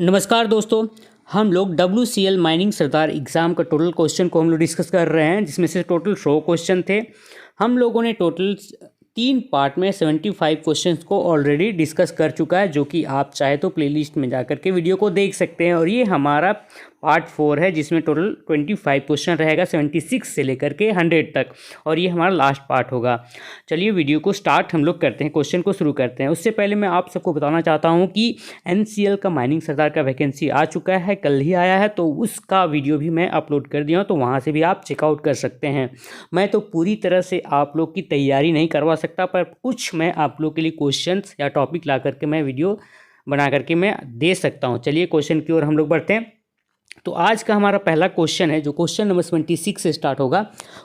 नमस्कार दोस्तों। हम लोग WCL माइनिंग सरदार एग्ज़ाम का टोटल क्वेश्चन को हम लोग डिस्कस कर रहे हैं, जिसमें से टोटल 100 क्वेश्चन थे। हम लोगों ने टोटल 3 पार्ट में 75 क्वेश्चंस को ऑलरेडी डिस्कस कर चुका है, जो कि आप चाहे तो प्लेलिस्ट में जाकर के वीडियो को देख सकते हैं। और ये हमारा पार्ट 4 है, जिसमें टोटल 25 क्वेश्चन रहेगा 76 से लेकर के 100 तक, और ये हमारा लास्ट पार्ट होगा। चलिए वीडियो को स्टार्ट हम लोग करते हैं, क्वेश्चन को शुरू करते हैं। उससे पहले मैं आप सबको बताना चाहता हूँ कि NCL का माइनिंग सरदार का वैकेंसी आ चुका है, कल ही आया है, तो उसका वीडियो भी मैं अपलोड कर दिया हूँ, तो वहाँ से भी आप चेकआउट कर सकते हैं। मैं तो पूरी तरह से आप लोग की तैयारी नहीं करवा सकता, पर कुछ मैं आप लोग के लिए क्वेश्चंस या टॉपिक ला करके मैं वीडियो बना करके मैं दे सकता हूँ। चलिए क्वेश्चन की ओर हम लोग बढ़ते हैं। तो आज का हमारा पहला क्वेश्चन है, जो क्वेश्चन नंबर 26 से स्टार्ट होगा।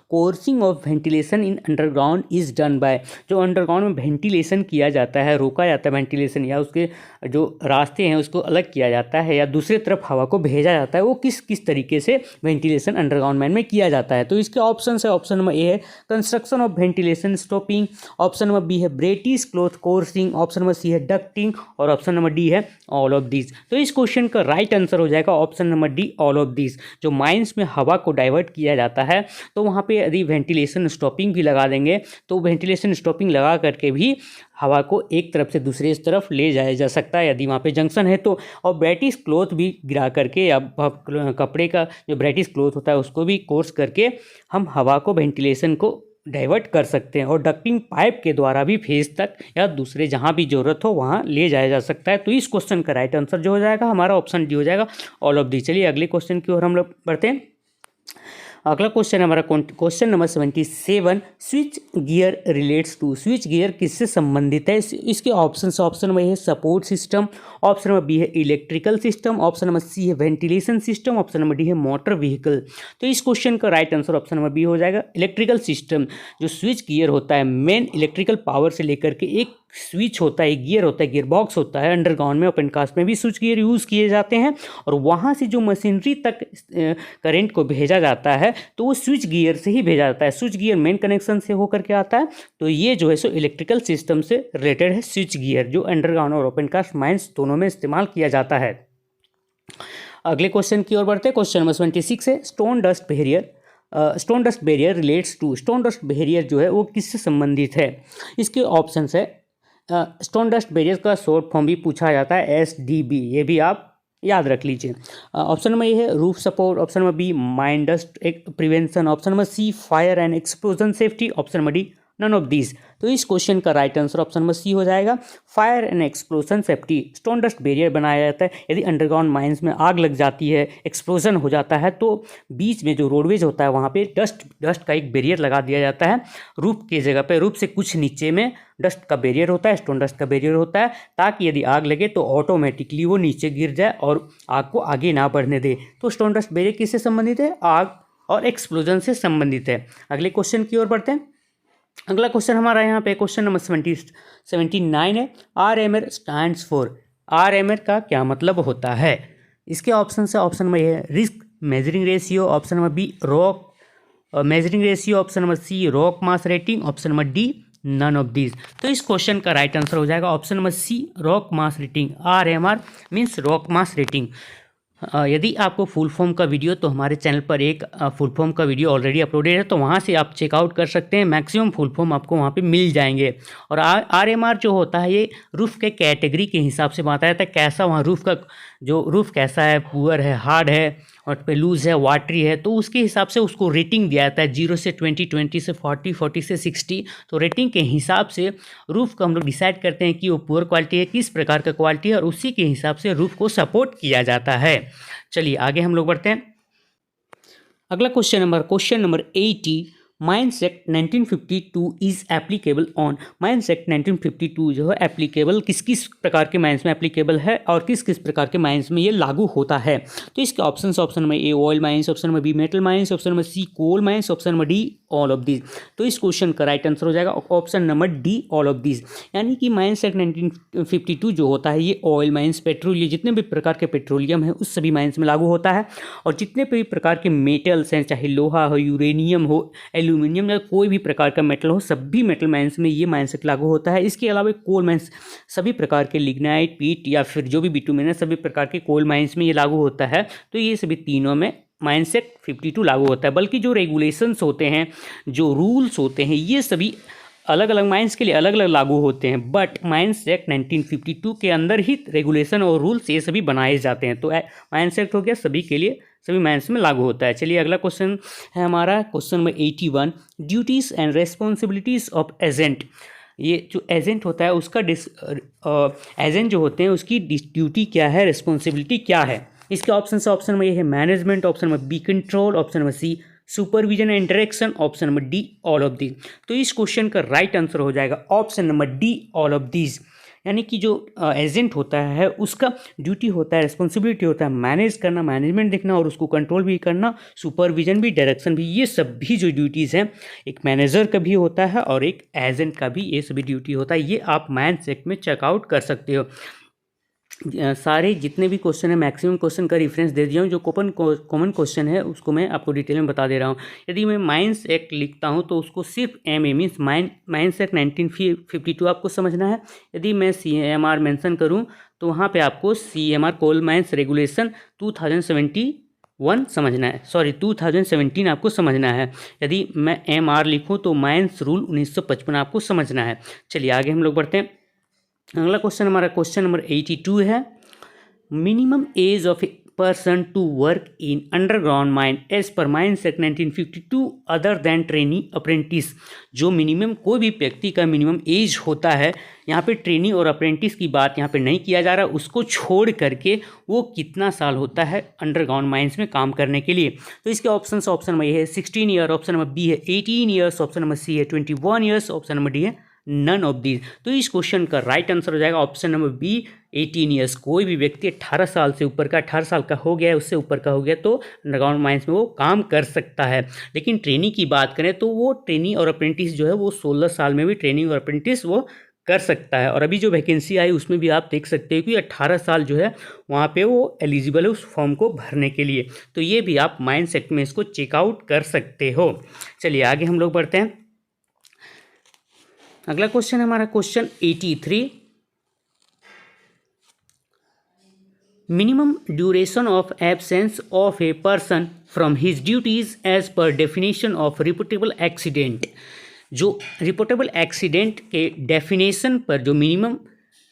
Coursing of ventilation in underground is done by. जो अंडरग्राउंड में वेंटिलेशन किया जाता है, रोका जाता है वेंटिलेशन, या उसके जो रास्ते हैं उसको अलग किया जाता है, या दूसरी तरफ हवा को भेजा जाता है, वो किस किस तरीके से वेंटिलेशन अंडरग्राउंड माइन में किया जाता है। तो इसके ऑप्शन है, ऑप्शन नंबर ए है construction of ventilation stopping, option number B है brattice cloth coursing, option number C है डक्टिंग, और ऑप्शन नंबर डी है ऑल ऑफ दिस। तो इस क्वेश्चन का राइट आंसर हो जाएगा option number D, all of this. जो माइंस में हवा को डाइवर्ट किया जाता है, तो वहाँ पे यदि वेंटिलेशन स्टॉपिंग भी लगा देंगे, तो वेंटिलेशन स्टॉपिंग लगा करके भी हवा को एक तरफ से दूसरे तरफ ले जाया जा सकता है, यदि वहाँ पे जंक्शन है तो। और ब्रेटिश क्लोथ भी गिरा करके, या कपड़े का जो ब्रेटिश क्लोथ होता है उसको भी कोर्स करके हम हवा को वेंटिलेशन को डाइवर्ट कर सकते हैं। और डक्टिंग पाइप के द्वारा भी फेस तक या दूसरे जहाँ भी ज़रूरत हो वहाँ ले जाया जा सकता है। तो इस क्वेश्चन का राइट आंसर जो हो जाएगा हमारा ऑप्शन डी हो जाएगा, ऑल ऑफ दी। चलिए अगले क्वेश्चन की ओर हम लोग बढ़ते हैं। अगला क्वेश्चन हमारा question number 77, switch gear relates to. Switch gear किससे संबंधित है? इसके ऑप्शन नंबर है support system, option number B है electrical system, option number C है ventilation system, option number D है मोटर व्हीकल। तो इस क्वेश्चन का right answer option number B हो जाएगा, इलेक्ट्रिकल सिस्टम। जो स्विच गियर होता है, मेन इलेक्ट्रिकल पावर से लेकर के एक स्विच होता है, एक गियर होता है, गियर बॉक्स होता है। अंडरग्राउंड में, ओपन कास्ट में भी स्विच गियर यूज़ किए जाते हैं, और वहाँ से जो मशीनरी तक करंट को भेजा जाता है, तो वो स्विच गियर से ही भेजा जाता है। स्विच गियर मेन कनेक्शन से होकर के आता है। तो ये जो है सो इलेक्ट्रिकल सिस्टम से रिलेटेड है स्विच गियर, जो अंडरग्राउंड और ओपन कास्ट माइंस दोनों में इस्तेमाल किया जाता है। अगले क्वेश्चन की ओर बढ़ते हैं। क्वेश्चन नंबर 26 है stone dust barrier. Stone dust barrier relates to. Stone dust barrier जो है वो किससे संबंधित है? इसके ऑप्शंस है, स्टोन डस्ट बैरियर का शॉर्ट फॉर्म भी पूछा जाता है SDB, ये भी आप याद रख लीजिए। ऑप्शन नंबर ए है roof support, option number B mine dust prevention, option number C fire and explosion safety, option number D none of these. तो इस क्वेश्चन का right answer option number C हो जाएगा, fire and explosion safety. Stone dust barrier बनाया जाता है यदि underground mines में आग लग जाती है, एक्सप्लोजन हो जाता है, तो बीच में जो रोडवेज होता है वहाँ पे डस्ट का एक बैरियर लगा दिया जाता है रूफ की जगह पे। रूफ से कुछ नीचे में डस्ट का बैरियर होता है, स्टोन डस्ट का बैरियर होता है, ताकि यदि आग लगे तो ऑटोमेटिकली वो नीचे गिर जाए और आग को आगे ना बढ़ने दे। तो स्टोन डस्ट बैरियर किससे संबंधित है? आग और एक्सप्लोजन से संबंधित है। अगले क्वेश्चन की ओर बढ़ते हैं। अगला क्वेश्चन हमारा यहाँ पे क्वेश्चन नंबर 79 है, RMR स्टैंड्स फॉर। RMR का क्या मतलब होता है? इसके ऑप्शन है, ऑप्शन नंबर ए है risk measuring ratio, option number B rock measuring ratio, option number C rock mass rating, option number D none of this. तो इस क्वेश्चन का राइट आंसर हो जाएगा option number C rock mass rating. RMR means rock mass rating. यदि आपको full form का video, तो हमारे चैनल पर एक फुल फॉर्म का वीडियो ऑलरेडी अपलोडेड है, तो वहाँ से आप चेकआउट कर सकते हैं। मैक्सिमम फुल फॉर्म आपको वहाँ पे मिल जाएंगे। और RMR जो होता है ये रूफ़ के कैटेगरी के हिसाब से बताया जाता है, कैसा वहाँ रूफ़ का जो रूफ़ कैसा है, पुअर है, हार्ड है, और पे लूज़ है, वाटरी है, तो उसके हिसाब से उसको रेटिंग दिया जाता है 0 से 20, 20 से 40, 40 से 60। तो रेटिंग के हिसाब से रूफ़ को हम लोग डिसाइड करते हैं कि वो पुअर क्वालिटी है, किस प्रकार का क्वालिटी है, और उसी के हिसाब से रूफ़ को सपोर्ट किया जाता है। चलिए आगे हम लोग बढ़ते हैं। अगला question number 80, mines act 1952 is applicable on. Mines act 1952 जो है एप्लीकेबल किस किस प्रकार के माइंस में एप्लीकेबल है, और किस किस प्रकार के माइंस में ये लागू होता है? तो इसके option number A oil mines, option number B metal mines, option number C coal mines, option number D all of this. तो इस क्वेश्चन का राइट आंसर हो जाएगा option number D all of this. यानी कि माइंस एक्ट 1952 जो होता है ये ऑयल माइंस, पेट्रोलियम, जितने भी प्रकार के पेट्रोलियम है उस सभी माइंस में लागू होता है। और जितने भी प्रकार के मेटल्स हैं, चाहे लोहा हो, यूरेनियम हो, एल्यूमिनियम या कोई भी प्रकार का मेटल हो, सभी मेटल माइंस में ये माइंडसेट लागू होता है। इसके अलावा कोल माइंस, सभी प्रकार के लिग्नाइट, पीट या फिर जो भी बिटुमेन है, सभी प्रकार के कोल माइंस में ये लागू होता है। तो ये सभी तीनों में माइंडसेट 52 लागू होता है। बल्कि जो रेगुलेशंस होते हैं, जो रूल्स होते हैं, ये सभी अलग अलग माइंस के लिए अलग अलग लागू होते हैं, बट माइंस एक्ट 1952 के अंदर ही रेगुलेशन और रूल्स ये सभी बनाए जाते हैं। तो माइंस एक्ट हो गया सभी के लिए, सभी माइंस में लागू होता है। चलिए अगला क्वेश्चन है हमारा question number 81, duties and responsibilities of agent. ये जो एजेंट होता है उसका एजेंट जो होते हैं उसकी ड्यूटी क्या है, रिस्पॉन्सिबिलिटी क्या है। इसके ऑप्शन नंबर ये है management, option number B control, option number C supervision and direction, option number D all of these. तो इस क्वेश्चन का राइट आंसर हो जाएगा option number D all of these. यानी कि जो एजेंट होता है उसका ड्यूटी होता है, रिस्पॉन्सिबिलिटी होता है मैनेज करना, मैनेजमेंट देखना और उसको कंट्रोल भी करना, सुपरविजन भी, डायरेक्शन भी। ये सभी जो ड्यूटीज़ हैं एक मैनेजर का भी होता है और एक एजेंट का भी ये सभी ड्यूटी होता है। ये आप माइंस एक्ट में चेकआउट कर सकते हो। सारे जितने भी क्वेश्चन है मैक्सिमम क्वेश्चन का रेफरेंस दे दिया हूँ। जो कॉमन क्वेश्चन है उसको मैं आपको डिटेल में बता दे रहा हूँ। यदि मैं माइंस एक्ट लिखता हूँ तो उसको सिर्फ M A means mines act 1952 आपको समझना है। यदि मैं CMR मेंशन करूँ तो वहाँ पे आपको CMR कोल माइंस रेगुलेशन 2071 समझना है, 2017 आपको समझना है। यदि मैं MR लिखूँ तो माइंस रूल 1955 आपको समझना है। चलिए आगे हम लोग बढ़ते हैं। अगला क्वेश्चन हमारा क्वेश्चन नंबर 82 है, minimum age of a person to work in underground mine as per mines act 1952 other than trainee apprentice. जो मिनिमम कोई भी व्यक्ति का मिनिमम एज होता है, यहाँ पे ट्रेनी और अप्रेंटिस की बात यहाँ पे नहीं किया जा रहा, उसको छोड़ करके वो कितना साल होता है अंडरग्राउंड माइंस में काम करने के लिए। तो इसके ऑप्शन नंबर ये है 16 ईयर, ऑप्शन नंबर बी है 18 ईयर्स, ऑप्शन नंबर सी है 21 ईयर्स, ऑप्शन नंबर डी है नन ऑफ दीज। तो इस क्वेश्चन का राइट आंसर हो जाएगा ऑप्शन नंबर बी 18 ईयर्स। कोई भी व्यक्ति 18 साल से ऊपर का, 18 साल का हो गया है, उससे ऊपर का हो गया तो अंडरग्राउंड माइंस में वो काम कर सकता है। लेकिन ट्रेनी की बात करें तो वो ट्रेनी और अप्रेंटिस जो है वो 16 साल में भी ट्रेनिंग और अप्रेंटिस वो कर सकता है। और अभी जो वैकेंसी आई उसमें भी आप देख सकते हो कि 18 साल जो है वहाँ पे वो एलिजिबल है उस फॉर्म को भरने के लिए। तो ये भी आप माइंस एक्ट में इसको चेकआउट कर सकते हो। चलिए आगे हम लोग बढ़ते हैं। अगला क्वेश्चन है हमारा question 83, minimum duration of absence of a person from his duties as per definition of reportable accident. जो रिपोर्टेबल एक्सीडेंट के डेफिनेशन पर जो मिनिमम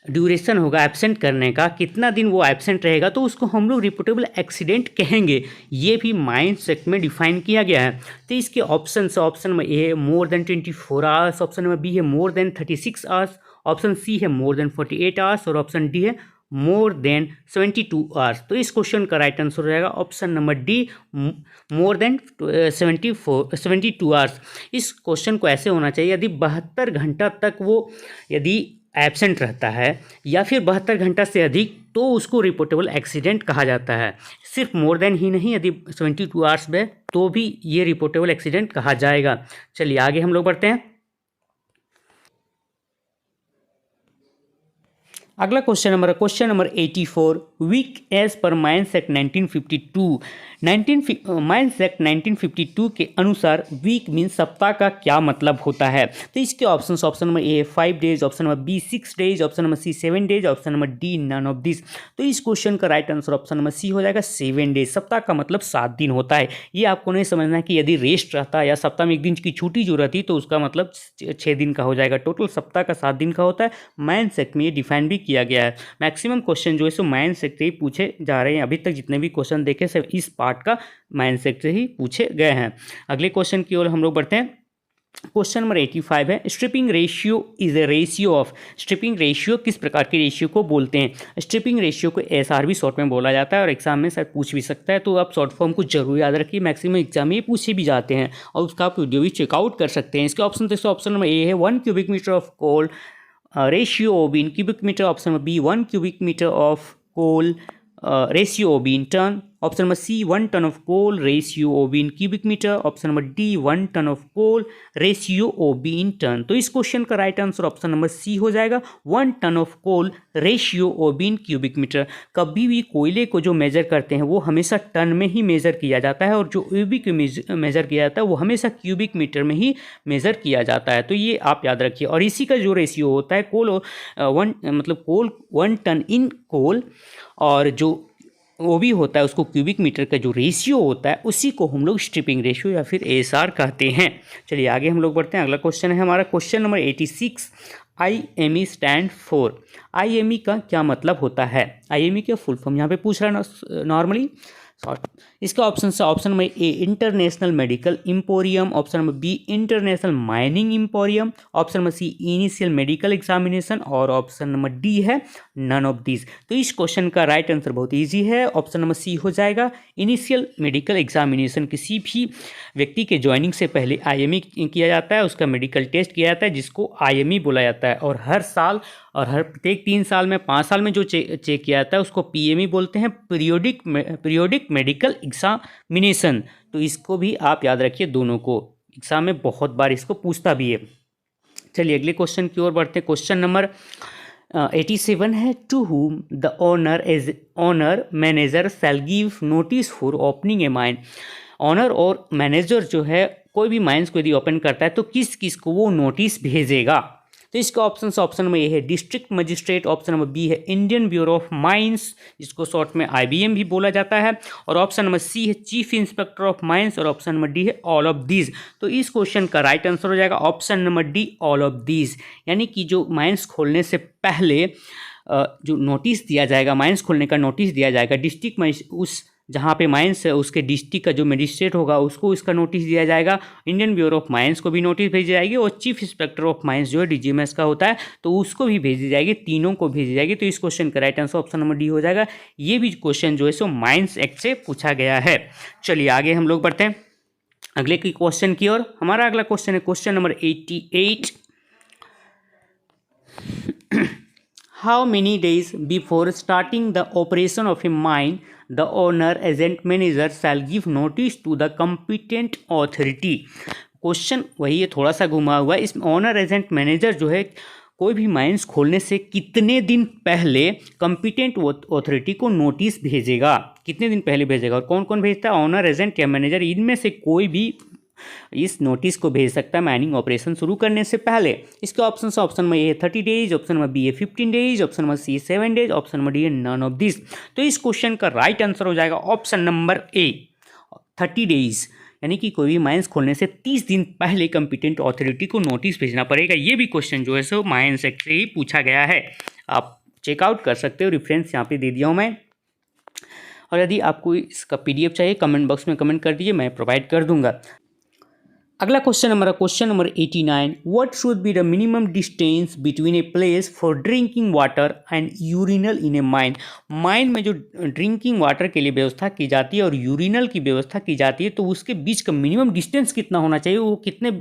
ड्यूरेशन होगा एब्सेंट करने का, कितना दिन वो एब्सेंट रहेगा, तो उसको हम लोग रिपोर्टेबल एक्सीडेंट कहेंगे। ये भी माइंस एक्ट में डिफाइन किया गया है। तो इसके ऑप्शन नंबर ए है more than 24 hours, option number B है more than 36 hours, option C है मोर देन 48 आवर्स और ऑप्शन डी है मोर देन 72 आवर्स। तो इस क्वेश्चन का राइट आंसर हो जाएगा option number D more than 72 hours. इस क्वेश्चन को ऐसे होना चाहिए, यदि 72 घंटा तक वो यदि एब्सेंट रहता है या फिर 72 घंटा से अधिक, तो उसको रिपोर्टेबल एक्सीडेंट कहा जाता है। सिर्फ मोर देन ही नहीं, यदि 72 आवर्स में तो भी ये रिपोर्टेबल एक्सीडेंट कहा जाएगा। चलिए आगे हम लोग बढ़ते हैं। अगला question number 84, week as per mines act 1952। Mines act 1952 के अनुसार वीक मीन सप्ताह का क्या मतलब होता है। तो इसके option number A 5 days, option number B 6 days, option number C 7 days, option number D none of this. तो इस क्वेश्चन का right answer option number C हो जाएगा 7 डेज। सप्ताह का मतलब 7 दिन होता है। ये आपको नहीं समझना है कि यदि रेस्ट रहता है या सप्ताह में एक दिन की छुट्टी जो रहती तो उसका मतलब 6 दिन का हो जाएगा। टोटल सप्ताह का 7 दिन का होता है। माइंस एक्ट में ये डिफाइन भी किया गया है। मैक्सिमम क्वेश्चन जो है सो माइंस एक्ट से ही पूछे जा रहे हैं। अभी तक जितने भी क्वेश्चन देखे सब इस पार्ट का माइंस एक्ट से ही पूछे गए हैं। अगले क्वेश्चन की ओर हम लोग बढ़ते हैं। क्वेश्चन नंबर 85 है, stripping ratio is a ratio of. Stripping ratio किस प्रकार के रेशियो को बोलते हैं। स्ट्रिपिंग रेशियो को SRB शॉर्ट में बोला जाता है और एग्जाम में शायद पूछ भी सकता है, तो आप शॉर्ट फॉर्म को जरूर याद रखिए। मैक्सिमम एग्जाम में पूछे भी जाते हैं और उसका आप वीडियो भी चेकआउट कर सकते हैं। इसके ऑप्शन देखो, ऑप्शन नंबर ए है 1 cubic metre of coal ratio of in cubic metre, option number B 1 cubic metre of coal ratio of in ton, option number C 1 ton of coal ratio OB in cubic metre, option number D 1 ton of coal ratio OB in ton. तो इस question का right answer option number C हो जाएगा 1 ton of coal ratio OB in cubic metre. कभी भी कोयले को जो मेजर करते हैं वो हमेशा टन में ही मेजर किया जाता है और जो OB को मेजर किया जाता है वो हमेशा क्यूबिक मीटर में ही मेजर किया जाता है। तो ये आप याद रखिए। और इसी का जो रेशियो होता है कोल कोल 1 टन इन कोल और जो OB होता है उसको क्यूबिक मीटर का जो रेशियो होता है उसी को हम लोग स्ट्रिपिंग रेशियो या फिर ASR कहते हैं। चलिए आगे हम लोग बढ़ते हैं। अगला क्वेश्चन है हमारा question number 86। IME stand for. IME का क्या मतलब होता है? IME का फुल फॉर्म यहाँ पे पूछ रहा है नॉर्मली। इसका ऑप्शन है option number A international medical emporium, option number B international mining emporium, option number C initial medical examination और ऑप्शन नंबर डी है नन ऑफ दिस। तो इस क्वेश्चन का राइट आंसर बहुत इजी है, ऑप्शन नंबर सी हो जाएगा initial medical examination. किसी भी व्यक्ति के ज्वाइनिंग से पहले IME किया जाता है, उसका मेडिकल टेस्ट किया जाता है जिसको IME बोला जाता है। और हर साल और हर प्रत्येक 3 साल में 5 साल में जो चेक किया जाता है उसको PME बोलते हैं, पीरियोडिक मेडिकल एग्जामिनेशन। तो इसको भी आप याद रखिए, दोनों को एग्जाम में बहुत बार इसको पूछता भी है। चलिए अगले क्वेश्चन की ओर बढ़ते हैं। क्वेश्चन नंबर 87 है to whom the owner manager shall give notice for opening a mine. Owner और मैनेजर जो है कोई भी माइंस को यदि ओपन करता है तो किस किस को वो नोटिस भेजेगा? तो इसका ऑप्शन नंबर ए है district magistrate, option number B है इंडियन ब्यूरो ऑफ माइंस जिसको शॉर्ट में IBM भी बोला जाता है, और ऑप्शन नंबर सी है चीफ इंस्पेक्टर ऑफ माइंस, और ऑप्शन नंबर डी है ऑल ऑफ दीज। तो इस क्वेश्चन का राइट आंसर हो जाएगा option number D all of these. यानी कि जो माइंस खोलने से पहले जो नोटिस दिया जाएगा, माइंस खोलने का नोटिस दिया जाएगा, डिस्ट्रिक्ट उस जहाँ पे माइंस है उसके डिस्ट्रिक्ट का जो मजिस्ट्रेट होगा उसको इसका नोटिस दिया जाएगा, इंडियन ब्यूरो ऑफ माइंस को भी नोटिस भेजी जाएगी, और चीफ इंस्पेक्टर ऑफ माइंस जो है DGMS का होता है तो उसको भी भेजी जाएगी, तीनों को भेजी जाएगी। तो इस क्वेश्चन का right answer option number D हो जाएगा। ये भी क्वेश्चन जो है सो माइंस एक्ट से पूछा गया है। चलिए आगे हम लोग बढ़ते हैं अगले की क्वेश्चन की ओर। हमारा अगला क्वेश्चन है question number 88। How many days before starting the operation of a mine the owner agent manager shall give notice to the competent authority? Question वही है, थोड़ा सा घुमा हुआ है। इस ऑनर एजेंट मैनेजर जो है कोई भी माइंस खोलने से कितने दिन पहले कॉम्पिटेंट अथॉरिटी को नोटिस भेजेगा, कितने दिन पहले भेजेगा, और कौन कौन भेजता है? ऑनर एजेंट या मैनेजर, इनमें से कोई भी इस नोटिस को भेज सकता है माइनिंग ऑपरेशन शुरू करने से पहले। इसके ऑप्शन में ए है 30 डेज, ऑप्शन नंबर बी है 15 days, option number C 7 days, option number D है नन ऑफ दिस। तो इस क्वेश्चन का राइट आंसर हो जाएगा ऑप्शन नंबर ए 30 डेज। यानी कि कोई भी माइंस खोलने से 30 दिन पहले कॉम्पिटेंट अथॉरिटी को नोटिस भेजना पड़ेगा। ये भी क्वेश्चन जो है सो माइंस एक्ट से ही पूछा गया है, आप चेकआउट कर सकते हो, रेफरेंस यहाँ पे दे दिया हूँ मैं। और यदि आपको इसका PDF चाहिए कमेंट बॉक्स में कमेंट कर दीजिए, मैं प्रोवाइड कर दूंगा। अगला question number 89। What should be the minimum distance between a place for drinking water and urinal in A mine. Mine में जो ड्रिंकिंग वाटर के लिए व्यवस्था की जाती है और यूरिनल की व्यवस्था की जाती है तो उसके बीच का मिनिमम डिस्टेंस कितना होना चाहिए, वो कितने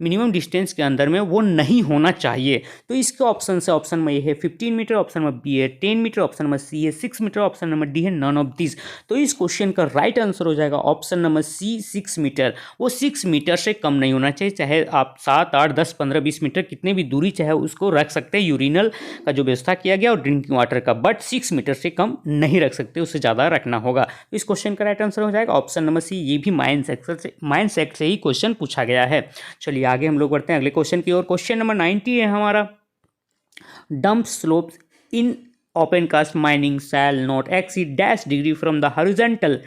मिनिमम डिस्टेंस के अंदर में वो नहीं होना चाहिए। तो इसके ऑप्शन में ये है 15 मीटर, ऑप्शन नंबर बी है 10 मीटर, ऑप्शन नंबर सी है 6 मीटर, ऑप्शन नंबर डी है नन ऑफ दिस। तो इस क्वेश्चन का राइट आंसर हो जाएगा ऑप्शन नंबर सी 6 मीटर। वो 6 मीटर से कम नहीं होना चाहिए, चाहे आप 7, 8, 10, 15, 20 मीटर कितने भी दूरी चाहे उसको रख सकते हैं यूरिनल का जो व्यवस्था किया गया और ड्रिंकिंग वाटर का, बट 6 मीटर से कम नहीं रख सकते, उससे ज़्यादा रखना होगा। तो इस क्वेश्चन का राइट आंसर हो जाएगा ऑप्शन नंबर सी। ये भी माइंस एक्ट से ही क्वेश्चन पूछा गया है। चलिए आगे हम लोग बढ़ते हैं अगले क्वेश्चन की ओर। क्वेश्चन नंबर 90 है हमारा। Dump slopes in open cast mining shall not exceed dash degree from the horizontal.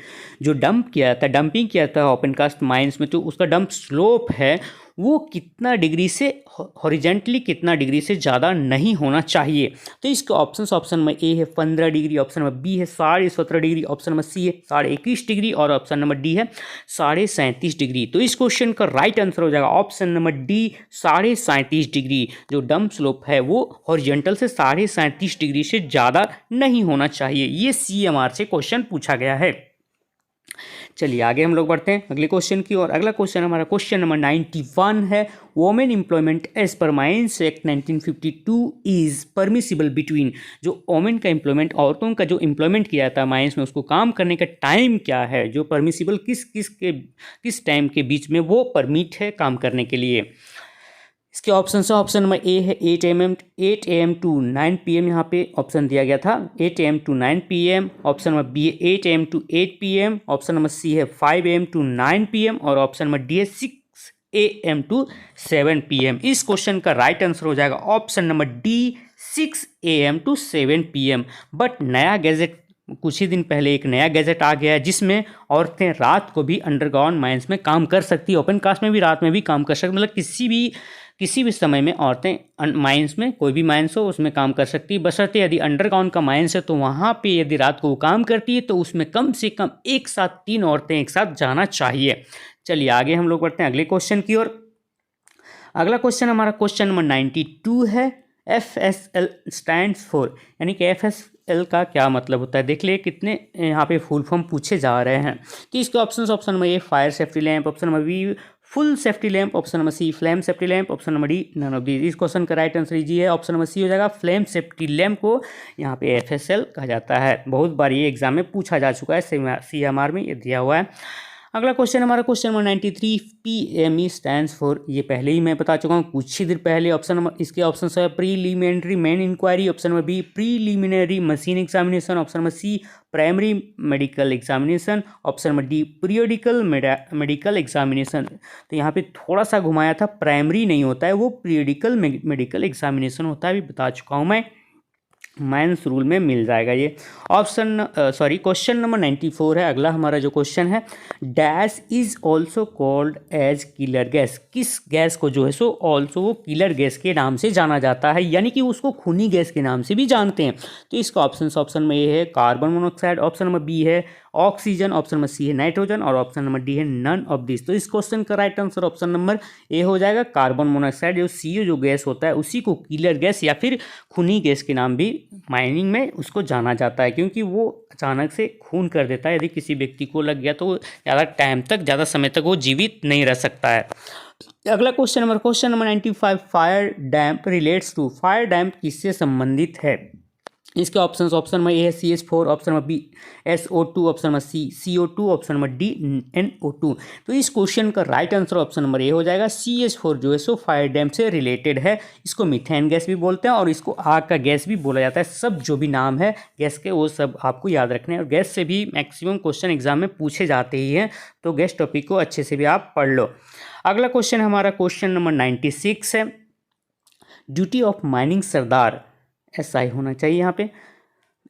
जो डंपिंग किया था ओपन कास्ट माइंस में, तो उसका डंप स्लोप है वो कितना डिग्री से हॉरिजेंटली कितना डिग्री से ज़्यादा नहीं होना चाहिए। तो इसके ऑप्शन में ए है 15 डिग्री, ऑप्शन नंबर बी है 17.5 डिग्री, ऑप्शन नंबर सी है 21.5 डिग्री और ऑप्शन नंबर डी है 37.5 डिग्री। तो इस क्वेश्चन का राइट आंसर हो जाएगा ऑप्शन नंबर डी 37.5 डिग्री। जो डंप स्लोप है वो हॉरिजेंटल से 37.5 डिग्री से ज़्यादा नहीं होना चाहिए। ये CMR से क्वेश्चन पूछा गया है। चलिए आगे हम लोग बढ़ते हैं अगले क्वेश्चन की और अगला क्वेश्चन हमारा क्वेश्चन नंबर 91 है। Women employment as per mines act 1952 is permissible between. जो वोमेन का एम्प्लॉयमेंट, औरतों का जो एम्प्लॉयमेंट किया जाता है माइंस में, उसको काम करने का टाइम क्या है, जो परमिसिबल किस टाइम के बीच में वो परमिट है काम करने के लिए। इसके ऑप्शन है, ऑप्शन नंबर ए है 8 AM टू 9 PM, यहाँ पे ऑप्शन दिया गया था 8 AM to 9 PM। Option number B है 8 AM to 8 PM। Option number C है 5 AM टू 9 PM और ऑप्शन नंबर डी है 6 AM टू 7 PM। इस क्वेश्चन का राइट आंसर हो जाएगा option number D 6 AM to 7 PM। But नया gazette, कुछ ही दिन पहले एक नया गैजेट आ गया है जिसमें औरतें रात को भी अंडरग्राउंड माइंस में काम कर सकती है, ओपन कास्ट में भी रात में भी काम कर सकती, मतलब किसी भी समय में औरतें माइंस में, कोई भी माइंस हो उसमें काम कर सकती है, बशर्ते यदि अंडरग्राउंड का माइंस है तो वहाँ पे यदि रात को वो काम करती है तो उसमें कम से कम एक साथ 3 औरतें एक साथ जाना चाहिए। चलिए आगे हम लोग बढ़ते हैं अगले क्वेश्चन की ओर। अगला क्वेश्चन हमारा क्वेश्चन नंबर 92 है। FSL स्टैंड्स फॉर, यानी कि FSL का क्या मतलब होता है। देख लिए कितने यहाँ पे फुल फॉर्म पूछे जा रहे हैं। तो इसके option number A fire safety lamp, option number B full safety lamp, option number C flame safety lamp, option number D none of these. इस क्वेश्चन का राइट आंसर जी है ऑप्शन नंबर सी हो जाएगा। फ्लेम सेफ्टी लैंप को यहाँ पे FSL कहा जाता है। बहुत बार ये एग्जाम में पूछा जा चुका है, CMR में ये दिया हुआ है। अगला क्वेश्चन हमारा question number 93 PME stands for, ये पहले ही मैं बता चुका हूँ कुछ ही देर पहले। ऑप्शन नंबर, इसके ऑप्शन है preliminary main enquiry, option number B preliminary machine examination, option number C primary medical examination, option number D periodical medical examination. तो यहाँ पे थोड़ा सा घुमाया था, प्राइमरी नहीं होता है वो पीरियडिकल मेडिकल एग्जामिनेशन होता है, अभी बता चुका हूँ मैं, माइंस रूल में मिल जाएगा ये। क्वेश्चन नंबर 94 है अगला हमारा जो क्वेश्चन है। Dash is also called as killer gas. किस गैस को जो है सो ऑल्सो वो किलर गैस के नाम से जाना जाता है, यानी कि उसको खूनी गैस के नाम से भी जानते हैं। तो इसका ऑप्शन में ये है carbon monoxide, option number B है ऑक्सीजन, ऑप्शन नंबर सी है नाइट्रोजन और ऑप्शन नंबर डी है नन ऑफ दिस। तो इस क्वेश्चन का right answer option number A हो जाएगा, कार्बन मोनोऑक्साइड। जो CO जो गैस होता है उसी को किलर गैस या फिर खूनी गैस के नाम भी माइनिंग में उसको जाना जाता है, क्योंकि वो अचानक से खून कर देता है। यदि किसी व्यक्ति को लग गया तो ज़्यादा टाइम तक, ज़्यादा समय तक वो जीवित नहीं रह सकता है। अगला question number 95 fire damp relates to. Fire damp किससे संबंधित है। इसके ऑप्शन में ए है CH4, option number B SO2, option number C CO2, option number D NO2। तो इस क्वेश्चन का right answer option number A हो जाएगा। CH4 जो है सो फायर डैम्प से रिलेटेड है। इसको मीथेन गैस भी बोलते हैं और इसको आग का गैस भी बोला जाता है। सब जो भी नाम है गैस के वो सब आपको याद रखने हैं, और गैस से भी मैक्सिमम क्वेश्चन एग्जाम में पूछे जाते ही हैं, तो गैस टॉपिक को अच्छे से भी आप पढ़ लो। अगला क्वेश्चन हमारा क्वेश्चन नंबर 96 है। Duty of mining Sardar, SI होना चाहिए यहाँ पे।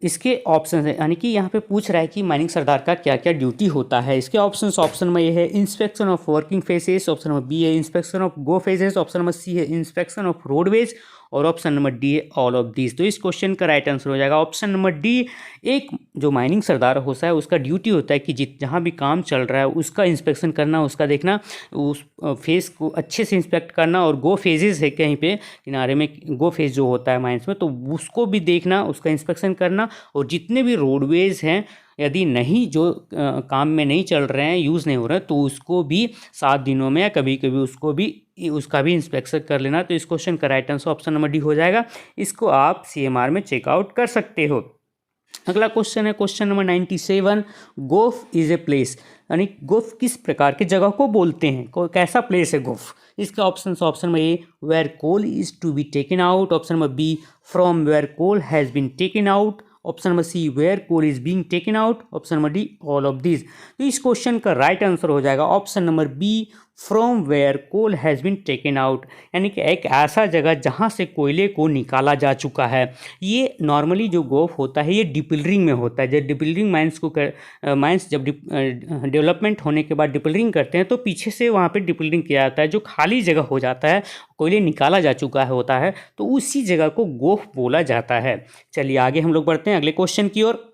इसके ऑप्शन है, यानी कि यहाँ पे पूछ रहा है कि माइनिंग सरदार का क्या क्या ड्यूटी होता है। इसके ऑप्शन में ये है inspection of working faces, option number B है inspection of goaf faces, option number C है इंस्पेक्शन ऑफ रोडवेज और ऑप्शन नंबर डी है ऑल ऑफ दिस। तो इस क्वेश्चन का राइट आंसर हो जाएगा ऑप्शन नंबर डी। एक जो माइनिंग सरदार होता है उसका ड्यूटी होता है कि जहाँ भी काम चल रहा है उसका इंस्पेक्शन करना, उसका देखना, उस फेस को अच्छे से इंस्पेक्ट करना, और गो फेजेस है कहीं पे किनारे में गो फेज जो होता है माइंस में, तो उसको भी देखना, उसका इंस्पेक्शन करना, और जितने भी रोडवेज हैं यदि नहीं जो काम में नहीं चल रहे हैं, यूज़ नहीं हो रहे हैं, तो उसको भी 7 दिनों में या कभी कभी उसका भी इंस्पेक्शन कर लेना। तो इस क्वेश्चन का right answer option number D हो जाएगा। इसको आप CMR में चेकआउट कर सकते हो। अगला क्वेश्चन है क्वेश्चन नंबर 97। गोफ इज ए प्लेस, यानी गोफ किस प्रकार की जगह को बोलते हैं, कैसा प्लेस है गोफ। इसका ऑप्शन में A where coal is to be taken out, option number B from where coal has been taken out, option number C where coal is being taken out, option number D all of this. तो इस question का right answer हो जाएगा option number B from where coal has been taken out, यानी कि एक ऐसा जगह जहाँ से कोयले को निकाला जा चुका है। ये नॉर्मली जो गोफ होता है ये डिपिलरिंग में होता है। जब डिपिलरिंग माइंस जब डेवलपमेंट होने के बाद डिपिलरिंग करते हैं तो पीछे से वहाँ पे डिपिलरिंग किया जाता है, जो खाली जगह हो जाता है, कोयले निकाला जा चुका है होता है, तो उसी जगह को गोफ बोला जाता है। चलिए आगे हम लोग बढ़ते हैं अगले क्वेश्चन की ओर।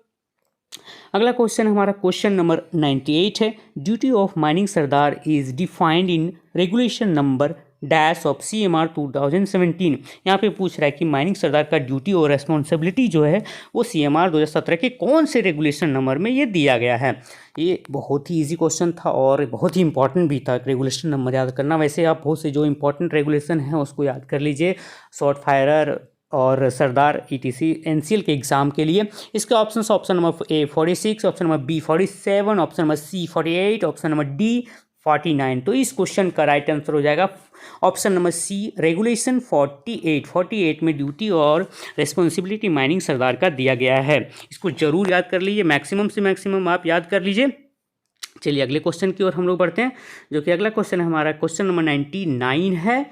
अगला क्वेश्चन हमारा क्वेश्चन नंबर 98 है। Duty of mining Sardar is defined in regulation number dash of CMR 2017। यहाँ पे पूछ रहा है कि माइनिंग सरदार का ड्यूटी और रेस्पॉन्सिबिलिटी जो है वो CMR 2017 के कौन से रेगुलेशन नंबर में ये दिया गया है। ये बहुत ही इजी क्वेश्चन था और बहुत ही इंपॉर्टेंट भी था रेगुलेशन नंबर याद करना। वैसे आप बहुत से जो इंपॉर्टेंट रेगुलेशन हैं उसको याद कर लीजिए, शॉर्ट फायरर और सरदार ETC NCL के एग्ज़ाम के लिए। इसके option number A 46, option number B 47, option number C 48, option number D 49। तो इस क्वेश्चन का राइट आंसर हो जाएगा ऑप्शन नंबर C रेगुलेशन 48 में ड्यूटी और रेस्पॉन्सिबिलिटी माइनिंग सरदार का दिया गया है। इसको जरूर याद कर लीजिए, मैक्सिमम से मैक्सिमम आप याद कर लीजिए। चलिए अगले क्वेश्चन की ओर हम लोग बढ़ते हैं, जो कि अगला क्वेश्चन है हमारा क्वेश्चन नंबर 99 है।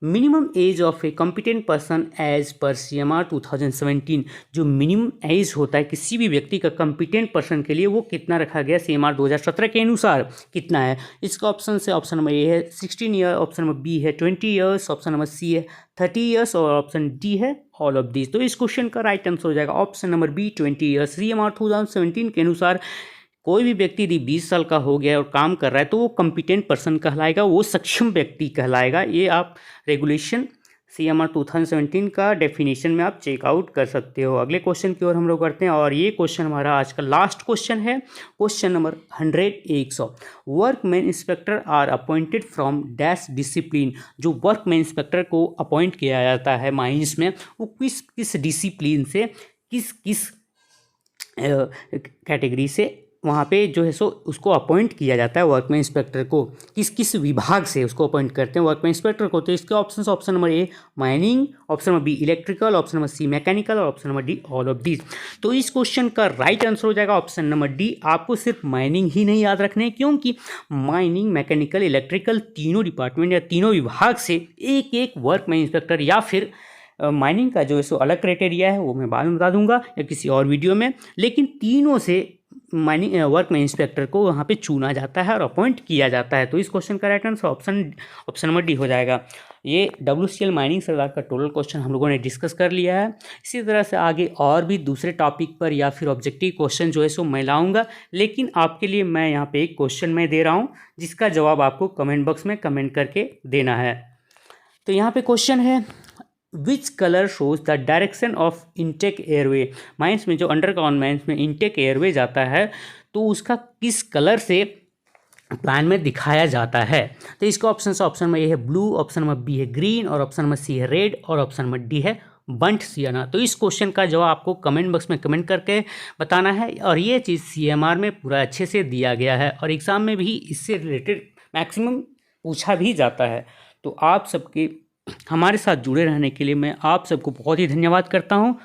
Minimum age of a competent person as per CMR 2017। जो मिनिमम एज होता है किसी भी व्यक्ति का कॉम्पिटेंट पर्सन के लिए वो कितना रखा गया CMR 2017 के अनुसार कितना है। इसका ऑप्शन से ऑप्शन नंबर A है 16 ईयर, ऑप्शन नंबर B है 20 ईयर्स, ऑप्शन नंबर C है 30 ईयर्स और ऑप्शन D है ऑल ऑफ दिस। तो इस क्वेश्चन का राइट आंसर हो जाएगा option number B 20 years. CMR 2017 के अनुसार कोई भी व्यक्ति यदि 20 साल का हो गया और काम कर रहा है तो वो कॉम्पिटेंट पर्सन कहलाएगा, वो सक्षम व्यक्ति कहलाएगा। ये आप रेगुलेशन CMR 2017 का डेफिनेशन में आप चेकआउट कर सकते हो। अगले क्वेश्चन की ओर हम लोग करते हैं और ये क्वेश्चन हमारा आज का लास्ट क्वेश्चन है, question number 100 workman inspector are appointed from dash discipline. जो वर्कमैन इंस्पेक्टर को अपॉइंट किया जाता है माइंस में, वो किस डिसिप्लिन से, किस कैटेगरी से वहाँ पे जो है सो उसको अपॉइंट किया जाता है। वर्कमैन इंस्पेक्टर को किस विभाग से उसको अपॉइंट करते हैं वर्कमैन इंस्पेक्टर को। तो इसके option number A mining, option number B electrical, option number C mechanical और option number D all of this. तो इस क्वेश्चन का राइट आंसर हो जाएगा ऑप्शन नंबर D। आपको सिर्फ माइनिंग ही नहीं याद रखने, क्योंकि माइनिंग, मैकेनिकल, इलेक्ट्रिकल तीनों डिपार्टमेंट या तीनों विभाग से एक एक वर्कमैन इंस्पेक्टर या फिर माइनिंग का जो है सो अलग क्राइटेरिया है वो मैं बाद में बता दूंगा या किसी और वीडियो में, लेकिन तीनों से माइनिंग वर्कमैन इंस्पेक्टर को वहाँ पे चुना जाता है और अपॉइंट किया जाता है। तो इस क्वेश्चन का right answer option number D हो जाएगा। ये WCL माइनिंग सरदार का टोटल क्वेश्चन हम लोगों ने डिस्कस कर लिया है। इसी तरह से आगे और भी दूसरे टॉपिक पर या फिर ऑब्जेक्टिव क्वेश्चन जो है सो मैं लाऊंगा, लेकिन आपके लिए मैं यहाँ पे एक क्वेश्चन मैं दे रहा हूँ जिसका जवाब आपको कमेंट बॉक्स में कमेंट करके देना है। तो यहाँ पे क्वेश्चन है which colour shows the direction of intake airway. Mines में जो अंडरग्राउंड माइंस में इनटेक एयरवे जाता है तो उसका किस कलर से प्लान में दिखाया जाता है। तो इसका ऑप्शन में ये है ब्लू, ऑप्शन नंबर B है ग्रीन और ऑप्शन नंबर C है रेड और ऑप्शन नंबर D है बंट सियाना। तो इस क्वेश्चन का जवाब आपको कमेंट बॉक्स में कमेंट करके बताना है। और ये चीज़ CMR में पूरा अच्छे से दिया गया है और एग्ज़ाम में भी इससे रिलेटेड मैक्सिमम पूछा भी जाता है। तो आप सबके हमारे साथ जुड़े रहने के लिए मैं आप सबको बहुत ही धन्यवाद करता हूँ।